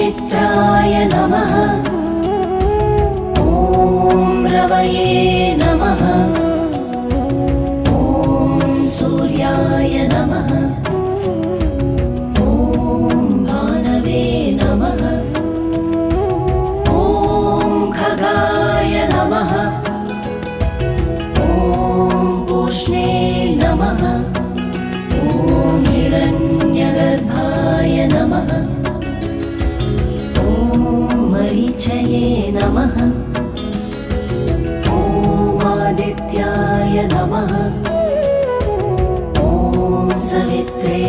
मित्राय नमः। ॐ रवये नमः। ॐ सूर्याय नमः। ॐ भानवे नमः। ॐ खगाय नमः। ॐ पूष्णे नमः। ॐ हिरण्यगर्भाय नमः। ॐ मरीचये नमः। ॐ आदित्याय नमः। ॐ सवित्रे